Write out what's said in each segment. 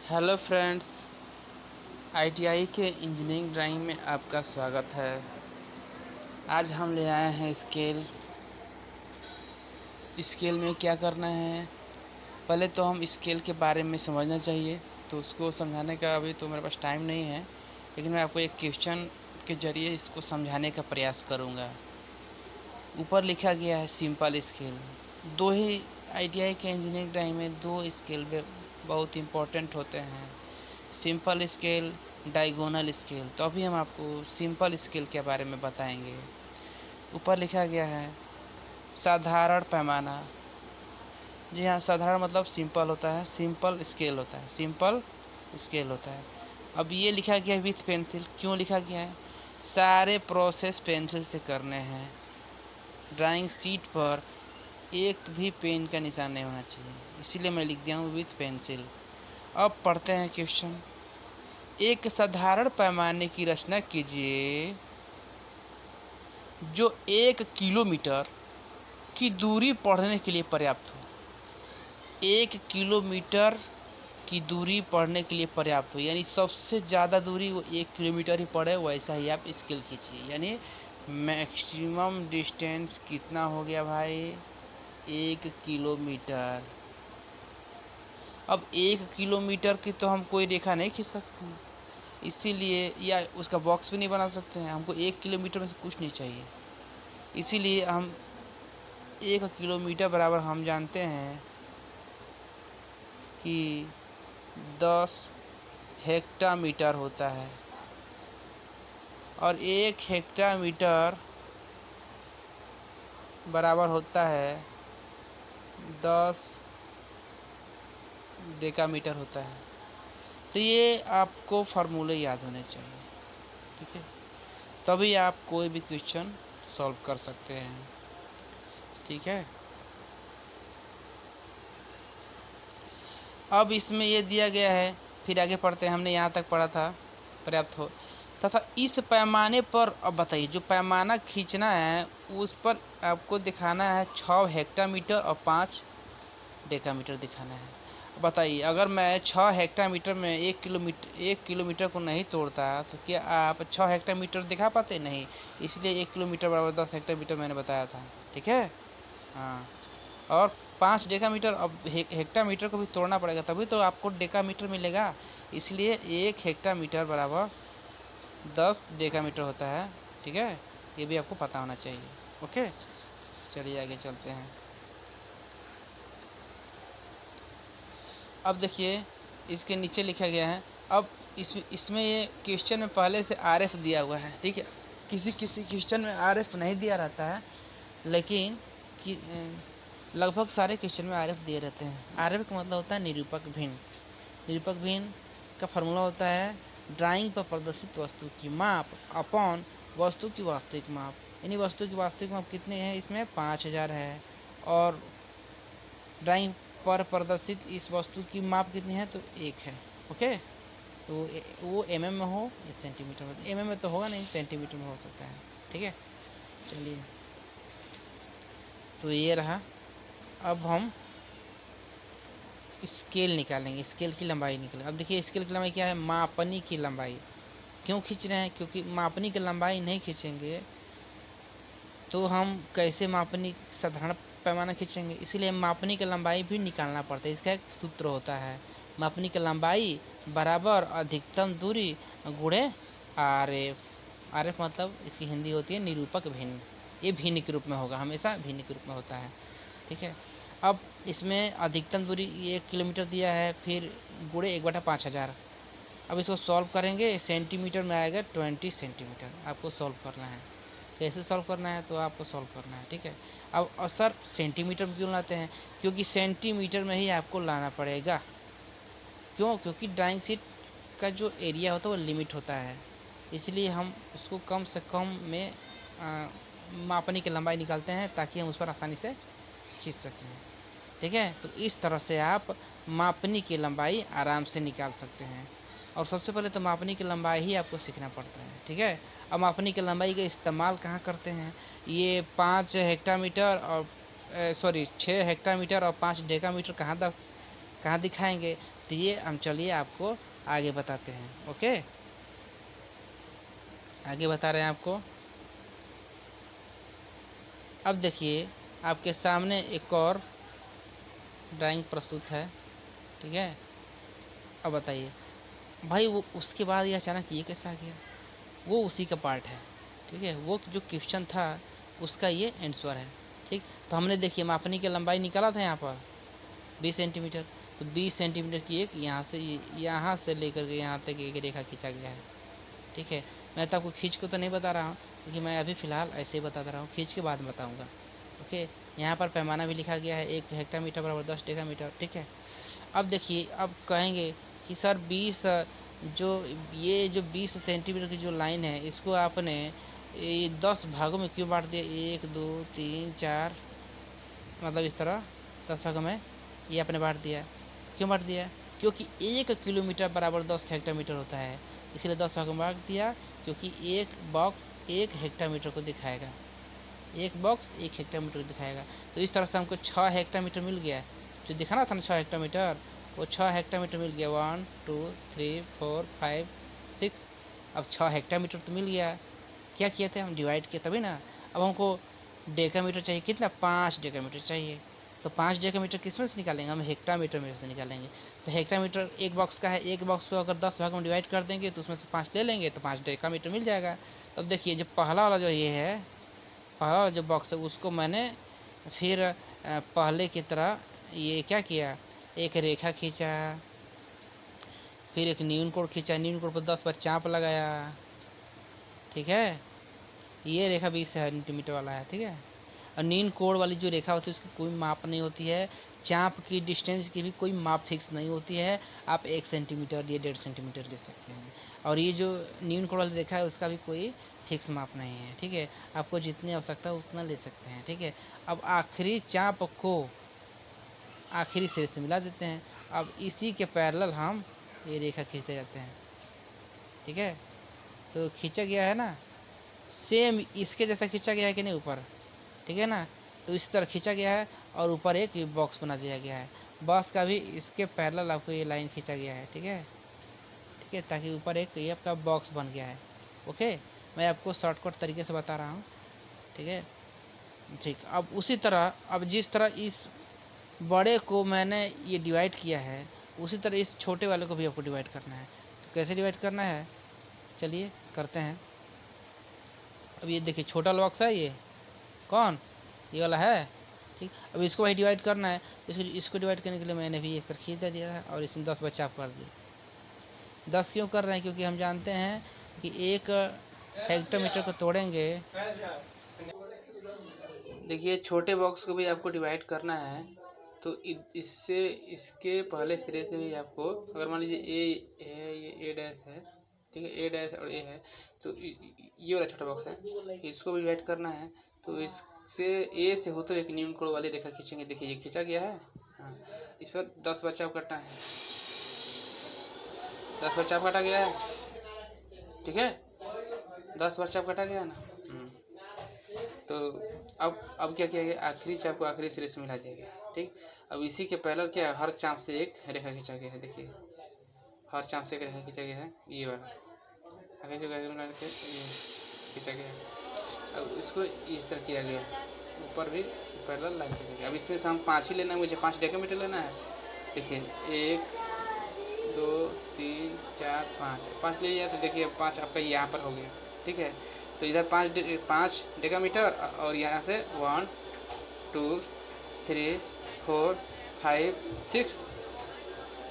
Hello friends, ITI के engineering drawing में आपका स्वागत है। आज हम ले आए हैं स्केल। स्केल में क्या करना है, पहले तो हम स्केल के बारे में समझना चाहिए। तो उसको समझाने का अभी तो मेरे पास टाइम नहीं है, लेकिन मैं आपको एक क्वेश्चन के ज़रिए इसको समझाने का प्रयास करूँगा। ऊपर लिखा गया है सिंपल स्केल। दो ही आईटीआई के इंजीनियरिंग ड्राइंग में दो स्केल बहुत इम्पोर्टेंट होते हैं, सिंपल स्केल, डायगोनल स्केल। तो अभी हम आपको सिंपल स्केल के बारे में बताएंगे। ऊपर लिखा गया है साधारण पैमाना। जी हाँ, साधारण मतलब सिंपल होता है, सिंपल स्केल होता है, सिंपल स्केल होता है। अब ये लिखा गया है विथ पेंसिल। क्यों लिखा गया है? सारे प्रोसेस पेंसिल से करने हैं। ड्राइंग शीट पर एक भी पेन का निशान नहीं होना चाहिए, इसीलिए मैं लिख दिया हूँ विथ पेंसिल। अब पढ़ते हैं क्वेश्चन। एक साधारण पैमाने की रचना कीजिए जो 1 किलोमीटर की दूरी पढ़ने के लिए पर्याप्त हो। 1 किलोमीटर की दूरी पढ़ने के लिए पर्याप्त हो, यानी सबसे ज़्यादा दूरी वो 1 किलोमीटर ही पड़े, वैसा ही आप स्केल खींचिए। यानी मैक्सिमम डिस्टेंस कितना हो गया भाई? 1 किलोमीटर। अब 1 किलोमीटर की तो हम कोई रेखा नहीं खींच सकते, इसीलिए या उसका बॉक्स भी नहीं बना सकते हैं। हमको 1 किलोमीटर में से कुछ नहीं चाहिए, इसीलिए हम 1 किलोमीटर बराबर हम जानते हैं कि 10 हेक्टामीटर होता है, और 1 हेक्टामीटर बराबर होता है 10 डेकामीटर होता है। तो ये आपको फार्मूले याद होने चाहिए, ठीक है? तभी आप कोई भी क्वेश्चन सॉल्व कर सकते हैं, ठीक है? अब इसमें ये दिया गया है, फिर आगे पढ़ते हैं। हमने यहाँ तक पढ़ा था, पर्याप्त हो। तथा इस पैमाने पर अब बताइए, जो पैमाना खींचना है उस पर आपको दिखाना है 6 हेक्टामीटर और 5 डेकामीटर दिखाना है। बताइए, अगर मैं 6 हेक्टामीटर में 1 किलोमीटर को नहीं तोड़ता तो क्या आप 6 हेक्टामीटर दिखा पाते? नहीं, इसलिए 1 किलोमीटर बराबर 10 हेक्टामीटर मैंने बताया था, ठीक है? हाँ, और 5 डेकामीटर। अब हेक्टामीटर को भी तोड़ना पड़ेगा, तभी तो आपको डेकामीटर मिलेगा। इसलिए 1 हेक्टामीटर बराबर 10 डेकामीटर होता है, ठीक है? ये भी आपको पता होना चाहिए। ओके, चलिए आगे चलते हैं। अब देखिए, इसके नीचे लिखा गया है। अब इसमें ये क्वेश्चन में पहले से आरएफ दिया हुआ है, ठीक है? किसी किसी क्वेश्चन में आरएफ नहीं दिया रहता है, लेकिन कि लगभग सारे क्वेश्चन में आरएफ दिए रहते हैं। आरएफ का मतलब होता है निरूपक भिन्न। निरूपक भिन्न का फॉर्मूला होता है ड्राइंग पर प्रदर्शित वस्तु की माप अपॉन वस्तु की वास्तविक माप। यानी वस्तु की वास्तविक माप कितनी है? इसमें 5000 है, और ड्राइंग पर प्रदर्शित इस वस्तु की माप कितनी है? तो 1 है। ओके, तो वो एमएम में हो या सेंटीमीटर में? एमएम में तो होगा नहीं, सेंटीमीटर में हो सकता है, ठीक है? चलिए, तो ये रहा। अब हम स्केल निकालेंगे, स्केल की लंबाई निकालेंगे। अब देखिए, स्केल की लंबाई क्या है? मापनी की लंबाई। क्यों खींच रहे हैं? क्योंकि मापनी की लंबाई नहीं खींचेंगे तो हम कैसे मापनी साधारण पैमाना खींचेंगे? इसीलिए मापनी की लंबाई भी निकालना पड़ता है। इसका एक सूत्र होता है, मापनी की लंबाई बराबर अधिकतम दूरी गुणे आरएफ। आरएफ मतलब इसकी हिंदी होती है निरूपक भिन्न। ये भिन्न के रूप में होगा, हमेशा भिन्न के रूप में होता है, ठीक है? अब इसमें अधिकतम दूरी 1 किलोमीटर दिया है, फिर गुणे 1/5000। अब इसको सॉल्व करेंगे, सेंटीमीटर में आएगा 20 सेंटीमीटर। आपको सॉल्व करना है। कैसे सॉल्व करना है तो आपको सॉल्व करना है, ठीक है? अब और सर सेंटीमीटर में क्यों लाते हैं? क्योंकि सेंटीमीटर में ही आपको लाना पड़ेगा। क्यों? क्योंकि ड्राइंग शीट का जो एरिया होता है वो लिमिट होता है, इसलिए हम उसको कम से कम में मापनी की लंबाई निकालते हैं ताकि हम उस पर आसानी से खींच सकें, ठीक है? तो इस तरह से आप मापनी की लंबाई आराम से निकाल सकते हैं। और सबसे पहले तो मापनी की लंबाई ही आपको सीखना पड़ता है, ठीक है? अब मापनी की लंबाई का इस्तेमाल कहाँ करते हैं? ये 5 हेक्टामीटर और 6 हेक्टामीटर और 5 डेकामीटर कहाँ दिखाएंगे, तो ये हम चलिए आपको आगे बताते हैं। ओके, आगे बता रहे हैं आपको। अब देखिए आपके सामने एक और ड्राइंग प्रस्तुत है, ठीक है। अब बताइए भाई, वो उसके बाद ये अचानक ये कैसे आ गया, वो उसी का पार्ट है, ठीक है। वो जो क्वेश्चन था उसका ये आंसर है, ठीक। तो हमने देखिए मापनी की लंबाई निकाला था यहाँ पर 20 सेंटीमीटर, तो 20 सेंटीमीटर की एक यहाँ से लेकर के यहाँ तक एक रेखा खींचा गया है, ठीक है। मैं तो आपको खींच के तो नहीं बता रहा हूँ, क्योंकि मैं अभी फ़िलहाल ऐसे ही बता रहा हूँ, खींच के बाद में बताऊँगा। ओके, यहाँ पर पैमाना भी लिखा गया है, 1 हेक्टामीटर बराबर 10 डेकामीटर, ठीक है। अब देखिए, अब कहेंगे कि सर 20 जो ये जो 20 सेंटीमीटर की जो लाइन है, इसको आपने ये 10 भागों में क्यों बांट दिया, 1 2 3 4, मतलब इस तरह 10 भागों में ये आपने बांट दिया। क्यों बांट दिया, क्योंकि 1 किलोमीटर बराबर 10 हेक्टामीटर होता है, इसलिए 10 भागों में बांट दिया, क्योंकि एक बॉक्स 1 हेक्टामीटर को दिखाएगा, एक बॉक्स 1 हेक्टामीटर को दिखाएगा। तो इस तरह से हमको 6 हेक्टामीटर मिल गया, जो दिखाना था ना 6 हेक्टामीटर, वो 6 हेक्टामीटर मिल गया। 1 2 3 4 5 6, अब 6 हेक्टामीटर तो मिल गया। क्या किए थे हम, डिवाइड किए तभी ना। अब हमको डेकामीटर चाहिए, कितना, 5 डेकामीटर चाहिए। तो 5 डेकामीटर किस में से निकालेंगे, हम हेक्टामीटर में से निकालेंगे। तो हेक्टामीटर एक बॉक्स का है, एक बॉक्स को अगर 10 भागों में डिवाइड कर देंगे तो उसमें से 5 ले लेंगे, तो 5 डेकामीटर मिल जाएगा। अब देखिए जो पहला वाला जो ये है, पहला वाला जो बॉक्स है, उसको मैंने फिर पहले की तरह ये क्या किया, एक रेखा खींचा, फिर एक न्यून कोण खींचा, न्यून कोण पर 10 पर चाप लगाया, ठीक है। ये रेखा 20 सेंटीमीटर वाला है, ठीक है। और नीन कोण वाली जो रेखा होती है उसकी कोई माप नहीं होती है, चाप की डिस्टेंस की भी कोई माप फिक्स नहीं होती है। आप 1 सेंटीमीटर या 1.5 सेंटीमीटर ले सकते हैं। और ये जो न्यून कोण वाली रेखा है उसका भी कोई फिक्स माप नहीं है, ठीक है। आपको जितनी आवश्यकता है उतना ले सकते हैं, ठीक है। अब आखिरी चाप को आखिरी सिरे से मिला देते हैं। अब इसी के पैरेलल हम ये रेखा खींचते जाते हैं, ठीक है। तो खींचा गया है ना, सेम इसके जैसा खींचा गया है कि नहीं ऊपर, ठीक है ना। तो इसी तरह खींचा गया है और ऊपर एक बॉक्स बना दिया गया है, बॉक्स का भी इसके पैरेलल आपको ये लाइन खींचा गया है, ठीक है, ठीक है, ताकि ऊपर एक ये आपका बॉक्स बन गया है। ओके, मैं आपको शॉर्टकट तरीके से बता रहा हूँ, ठीक है, ठीक। अब उसी तरह, अब जिस तरह इस बड़े को मैंने ये डिवाइड किया है, उसी तरह इस छोटे वाले को भी आपको डिवाइड करना है। तो कैसे डिवाइड करना है, चलिए करते हैं। अब ये देखिए छोटा बॉक्स है, ये कौन, ये वाला है, ठीक। अब इसको भाई डिवाइड करना है, तो इसको डिवाइड करने के लिए मैंने भी इस पर खींच दिया है और इसमें 10 बच्चा कर दिया। 10 क्यों कर रहे हैं, क्योंकि हम जानते हैं कि 1 हेक्टोमीटर को तोड़ेंगे। देखिए छोटे बॉक्स को भी आपको डिवाइड करना है, तो इससे इसके पहले सिरे से भी आपको, अगर मान लीजिए ए है, ये ए डैश है, ठीक है, ए डैश और ए है, तो ये वाला छोटा बॉक्स है, इसको भी डिवाइड करना है। तो इससे ए से होते हुए एक न्यून कोण वाली रेखा खींचेंगे। देखिए ये खींचा गया है, हाँ। इस पर 10 बचाव करना है, 10 बचाव काटा गया है, ठीक है, 10 बचाव काटा गया है ना। तो अब क्या किया गया, आखिरी चाप को आखिरी सिरे से मिला दिया गया, ठीक। अब इसी के पैरेलल क्या, हर चाप से एक रेखा खींचा गया है। देखिए हर चाप से एक रेखा खींचा गया है, ये वाला आगे जो के ये खींचा गया है। अब इसको इस तरह किया गया, ऊपर भी पैरेलल लाइन खींचा गया। अब इसमें से हम 5 ही लेना है, मुझे 5 डेकामीटर लेना है। देखिए 1 2 3 4 5 ले लिया, तो देखिए 5 आपका यहाँ पर हो गया, ठीक है। तो इधर 5 डेकामीटर और यहाँ से 1 2 3 4 5 6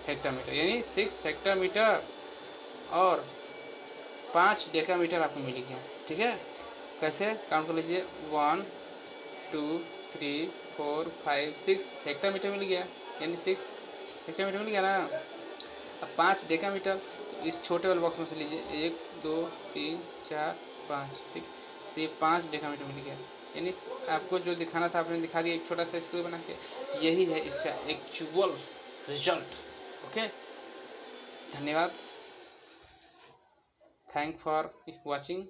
हेक्टामीटर, यानी 6 हेक्टामीटर और 5 डेकामीटर आपको मिल गया, ठीक है। कैसे काउंट कर लीजिए, 1 2 3 4 5 6 हेक्टामीटर मिल गया, यानी 6 हेक्टामीटर मिल गया ना। अब 5 डेकामीटर, तो इस छोटे वाले बॉक्स में से लीजिए, 1 2 3 4 5, ठीक। तो ये 5 डेकामीटर मिल गया, यानी आपको जो दिखाना था आपने दिखा दिया, एक छोटा सा स्क्रू बना के। यही है इसका एक्चुअल रिजल्ट। ओके, धन्यवाद, थैंक फॉर वॉचिंग।